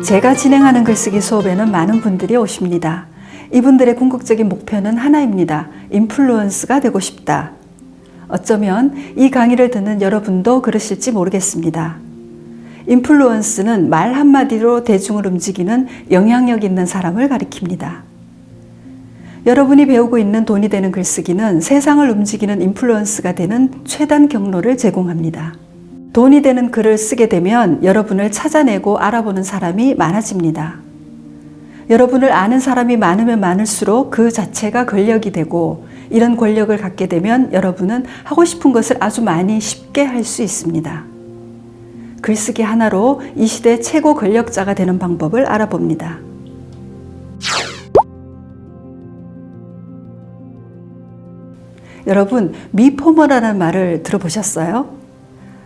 제가 진행하는 글쓰기 수업에는 많은 분들이 오십니다. 이분들의 궁극적인 목표는 하나입니다. 인플루언서가 되고 싶다. 어쩌면 이 강의를 듣는 여러분도 그러실지 모르겠습니다. 인플루언스는 말 한마디로 대중을 움직이는 영향력 있는 사람을 가리킵니다. 여러분이 배우고 있는 돈이 되는 글쓰기는 세상을 움직이는 인플루언스가 되는 최단 경로를 제공합니다. 돈이 되는 글을 쓰게 되면 여러분을 찾아내고 알아보는 사람이 많아집니다. 여러분을 아는 사람이 많으면 많을수록 그 자체가 권력이 되고, 이런 권력을 갖게 되면 여러분은 하고 싶은 것을 아주 많이 쉽게 할 수 있습니다. 글쓰기 하나로 이 시대 최고 권력자가 되는 방법을 알아봅니다. 여러분, 미포머라는 말을 들어보셨어요?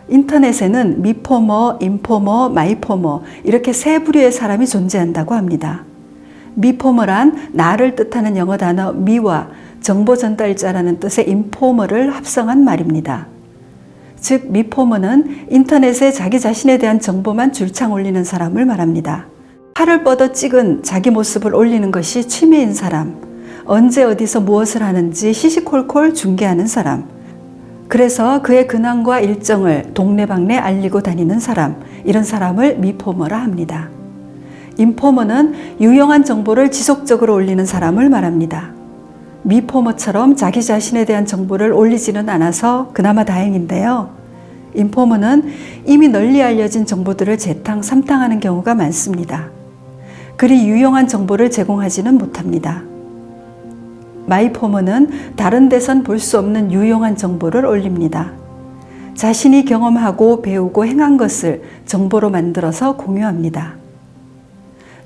인터넷에는 미포머, 인포머, 마이포머 이렇게 세 부류의 사람이 존재한다고 합니다. 미포머란 나를 뜻하는 영어 단어 미와 정보 전달자라는 뜻의 인포머를 합성한 말입니다. 즉, 미포머는 인터넷에 자기 자신에 대한 정보만 줄창 올리는 사람을 말합니다. 팔을 뻗어 찍은 자기 모습을 올리는 것이 취미인 사람, 언제 어디서 무엇을 하는지 시시콜콜 중계하는 사람, 그래서 그의 근황과 일정을 동네방네 알리고 다니는 사람, 이런 사람을 미포머라 합니다. 인포머는 유용한 정보를 지속적으로 올리는 사람을 말합니다. 미포머처럼 자기 자신에 대한 정보를 올리지는 않아서 그나마 다행인데요. 인포머는 이미 널리 알려진 정보들을 재탕 삼탕하는 경우가 많습니다. 그리 유용한 정보를 제공하지는 못합니다. 마이포머는 다른 데선 볼 수 없는 유용한 정보를 올립니다. 자신이 경험하고 배우고 행한 것을 정보로 만들어서 공유합니다.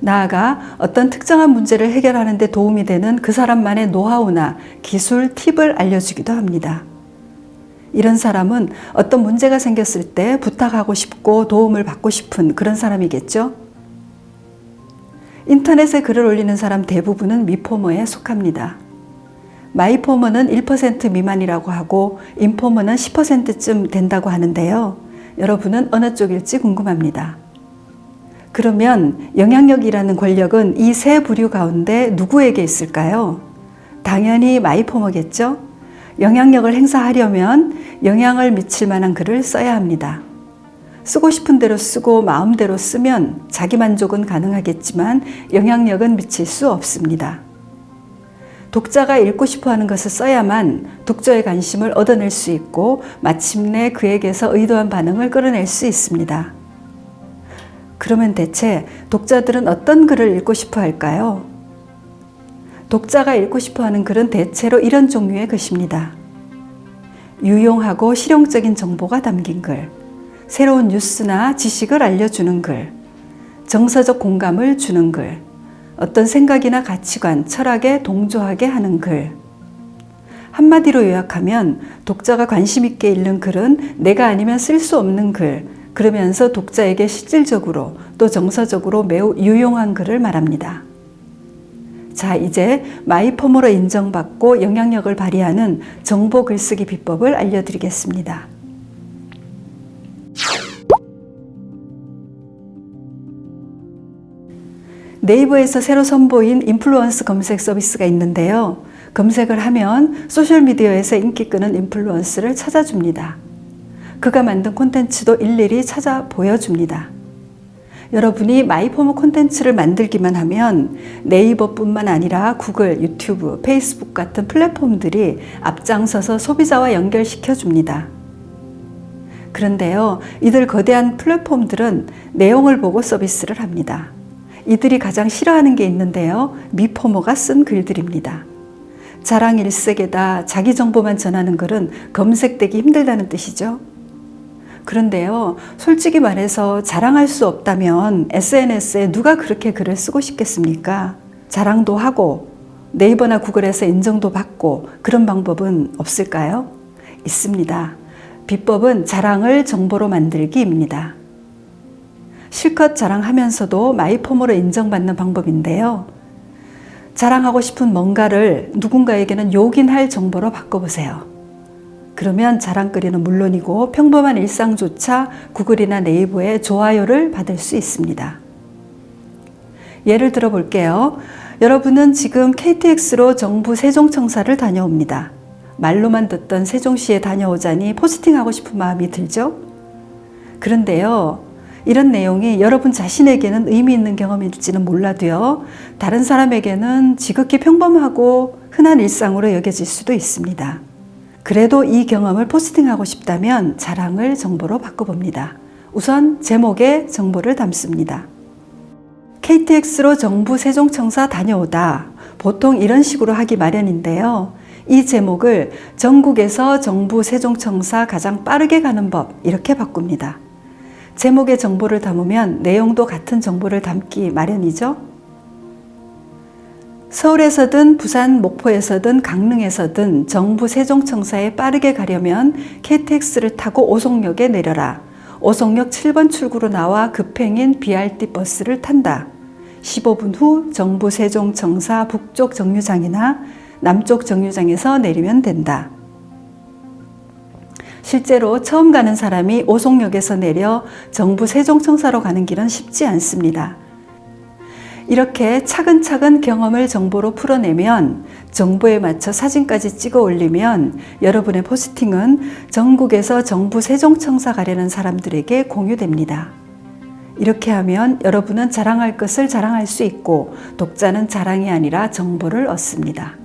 나아가 어떤 특정한 문제를 해결하는 데 도움이 되는 그 사람만의 노하우나 기술, 팁을 알려주기도 합니다. 이런 사람은 어떤 문제가 생겼을 때 부탁하고 싶고 도움을 받고 싶은 그런 사람이겠죠? 인터넷에 글을 올리는 사람 대부분은 미포머에 속합니다. 마이포머는 1% 미만이라고 하고 인포머는 10%쯤 된다고 하는데요. 여러분은 어느 쪽일지 궁금합니다. 그러면 영향력이라는 권력은 이 세 부류 가운데 누구에게 있을까요? 당연히 마이포머겠죠? 영향력을 행사하려면 영향을 미칠 만한 글을 써야 합니다. 쓰고 싶은 대로 쓰고 마음대로 쓰면 자기 만족은 가능하겠지만 영향력은 미칠 수 없습니다. 독자가 읽고 싶어 하는 것을 써야만 독자의 관심을 얻어낼 수 있고 마침내 그에게서 의도한 반응을 끌어낼 수 있습니다. 그러면 대체 독자들은 어떤 글을 읽고 싶어 할까요? 독자가 읽고 싶어 하는 글은 대체로 이런 종류의 것입니다. 유용하고 실용적인 정보가 담긴 글, 새로운 뉴스나 지식을 알려주는 글, 정서적 공감을 주는 글, 어떤 생각이나 가치관, 철학에 동조하게 하는 글. 한마디로 요약하면 독자가 관심 있게 읽는 글은 내가 아니면 쓸 수 없는 글, 그러면서 독자에게 실질적으로 또 정서적으로 매우 유용한 글을 말합니다. 자, 이제 마이포머로 인정받고 영향력을 발휘하는 정보 글쓰기 비법을 알려드리겠습니다. 네이버에서 새로 선보인 인플루언스 검색 서비스가 있는데요. 검색을 하면 소셜미디어에서 인기 끄는 인플루언스를 찾아줍니다. 그가 만든 콘텐츠도 일일이 찾아 보여줍니다. 여러분이 마이포머 콘텐츠를 만들기만 하면 네이버뿐만 아니라 구글, 유튜브, 페이스북 같은 플랫폼들이 앞장서서 소비자와 연결시켜 줍니다. 그런데요, 이들 거대한 플랫폼들은 내용을 보고 서비스를 합니다. 이들이 가장 싫어하는 게 있는데요. 미포머가 쓴 글들입니다. 자랑 일색에다 자기 정보만 전하는 글은 검색되기 힘들다는 뜻이죠. 그런데요, 솔직히 말해서 자랑할 수 없다면 SNS에 누가 그렇게 글을 쓰고 싶겠습니까? 자랑도 하고 네이버나 구글에서 인정도 받고 그런 방법은 없을까요? 있습니다. 비법은 자랑을 정보로 만들기입니다. 실컷 자랑하면서도 마이포머로 인정받는 방법인데요. 자랑하고 싶은 뭔가를 누군가에게는 요긴할 정보로 바꿔보세요. 그러면 자랑거리는 물론이고 평범한 일상조차 구글이나 네이버에 좋아요를 받을 수 있습니다. 예를 들어 볼게요. 여러분은 지금 KTX로 정부 세종청사를 다녀옵니다. 말로만 듣던 세종시에 다녀오자니 포스팅하고 싶은 마음이 들죠? 그런데요, 이런 내용이 여러분 자신에게는 의미 있는 경험일지는 몰라도요, 다른 사람에게는 지극히 평범하고 흔한 일상으로 여겨질 수도 있습니다. 그래도 이 경험을 포스팅하고 싶다면 자랑을 정보로 바꿔봅니다. 우선 제목에 정보를 담습니다. KTX로 정부 세종청사 다녀오다. 보통 이런 식으로 하기 마련인데요. 이 제목을 전국에서 정부 세종청사 가장 빠르게 가는 법, 이렇게 바꿉니다. 제목에 정보를 담으면 내용도 같은 정보를 담기 마련이죠. 서울에서든 부산 목포에서든 강릉에서든 정부 세종청사에 빠르게 가려면 KTX를 타고 오송역에 내려라. 오송역 7번 출구로 나와 급행인 BRT 버스를 탄다. 15분 후 정부 세종청사 북쪽 정류장이나 남쪽 정류장에서 내리면 된다. 실제로 처음 가는 사람이 오송역에서 내려 정부 세종청사로 가는 길은 쉽지 않습니다. 이렇게 차근차근 경험을 정보로 풀어내면 정보에 맞춰 사진까지 찍어 올리면 여러분의 포스팅은 전국에서 정부 세종청사 가려는 사람들에게 공유됩니다. 이렇게 하면 여러분은 자랑할 것을 자랑할 수 있고 독자는 자랑이 아니라 정보를 얻습니다.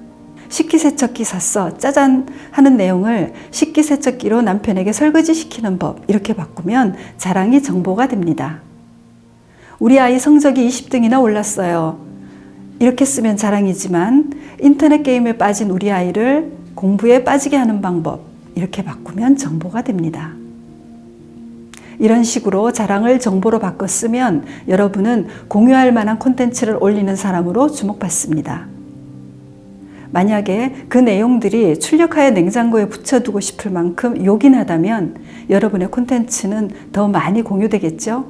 식기세척기 샀어 짜잔 하는 내용을 식기세척기로 남편에게 설거지 시키는 법 이렇게 바꾸면 자랑이 정보가 됩니다. 우리 아이 성적이 20등이나 올랐어요. 이렇게 쓰면 자랑이지만 인터넷 게임에 빠진 우리 아이를 공부에 빠지게 하는 방법 이렇게 바꾸면 정보가 됩니다. 이런 식으로 자랑을 정보로 바꿔 쓰면 여러분은 공유할 만한 콘텐츠를 올리는 사람으로 주목받습니다. 만약에 그 내용들이 출력하여 냉장고에 붙여두고 싶을 만큼 요긴하다면 여러분의 콘텐츠는 더 많이 공유되겠죠?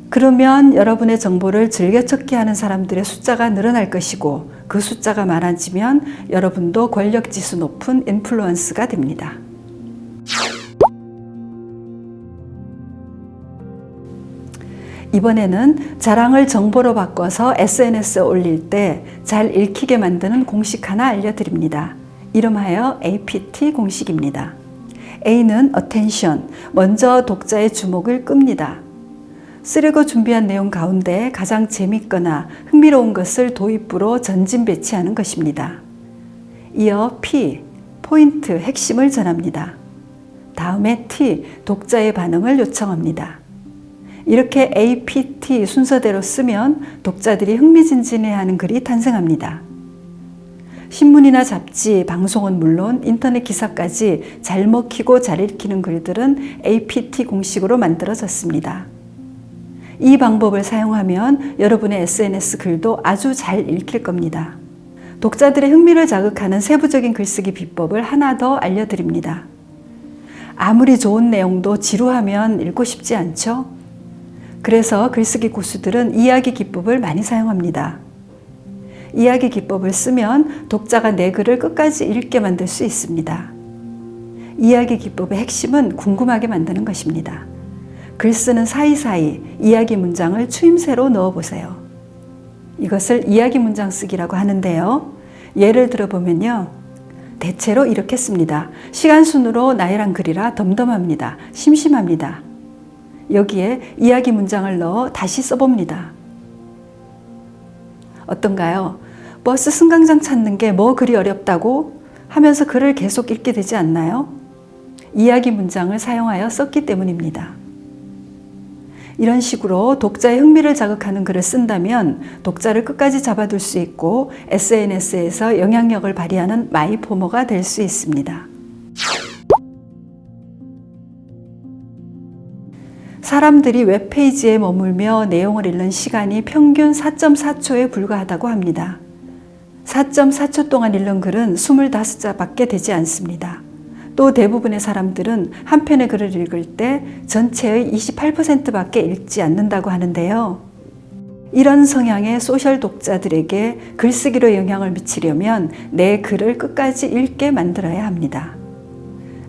그러면 여러분의 정보를 즐겨찾기 하는 사람들의 숫자가 늘어날 것이고 그 숫자가 많아지면 여러분도 권력지수 높은 인플루언서가 됩니다. 이번에는 자랑을 정보로 바꿔서 SNS에 올릴 때 잘 읽히게 만드는 공식 하나 알려드립니다. 이름하여 APT 공식입니다. A는 attention, 먼저 독자의 주목을 끕니다. 쓰려고 준비한 내용 가운데 가장 재밌거나 흥미로운 것을 도입부로 전진 배치하는 것입니다. 이어 P, 포인트, 핵심을 전합니다. 다음에 T, 독자의 반응을 요청합니다. 이렇게 APT 순서대로 쓰면 독자들이 흥미진진해하는 글이 탄생합니다. 신문이나 잡지, 방송은 물론 인터넷 기사까지 잘 먹히고 잘 읽히는 글들은 APT 공식으로 만들어졌습니다. 이 방법을 사용하면 여러분의 SNS 글도 아주 잘 읽힐 겁니다. 독자들의 흥미를 자극하는 세부적인 글쓰기 비법을 하나 더 알려드립니다. 아무리 좋은 내용도 지루하면 읽고 싶지 않죠? 그래서 글쓰기 고수들은 이야기 기법을 많이 사용합니다. 이야기 기법을 쓰면 독자가 내 글을 끝까지 읽게 만들 수 있습니다. 이야기 기법의 핵심은 궁금하게 만드는 것입니다. 글 쓰는 사이사이 이야기 문장을 추임새로 넣어보세요. 이것을 이야기 문장 쓰기라고 하는데요. 예를 들어보면요. 대체로 이렇게 씁니다. 시간 순으로 나열한 글이라 덤덤합니다. 심심합니다. 여기에 이야기 문장을 넣어 다시 써봅니다. 어떤가요? 버스 승강장 찾는 게 뭐 그리 어렵다고 하면서 글을 계속 읽게 되지 않나요? 이야기 문장을 사용하여 썼기 때문입니다. 이런 식으로 독자의 흥미를 자극하는 글을 쓴다면 독자를 끝까지 잡아둘 수 있고 SNS에서 영향력을 발휘하는 마이포머가 될 수 있습니다. 사람들이 웹페이지에 머물며 내용을 읽는 시간이 평균 4.4초에 불과하다고 합니다. 4.4초 동안 읽는 글은 25자밖에 되지 않습니다. 또 대부분의 사람들은 한 편의 글을 읽을 때 전체의 28%밖에 읽지 않는다고 하는데요. 이런 성향의 소셜 독자들에게 글쓰기로 영향을 미치려면 내 글을 끝까지 읽게 만들어야 합니다.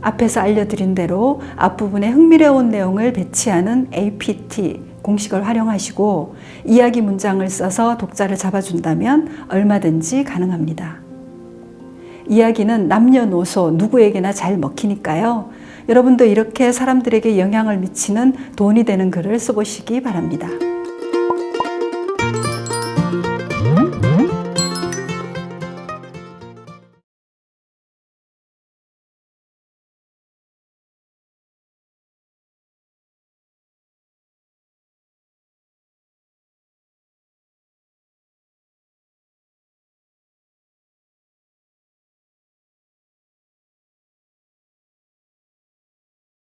앞에서 알려드린 대로 앞부분에 흥미로운 내용을 배치하는 APT, 공식을 활용하시고 이야기 문장을 써서 독자를 잡아준다면 얼마든지 가능합니다. 이야기는 남녀노소 누구에게나 잘 먹히니까요. 여러분도 이렇게 사람들에게 영향을 미치는 돈이 되는 글을 써보시기 바랍니다.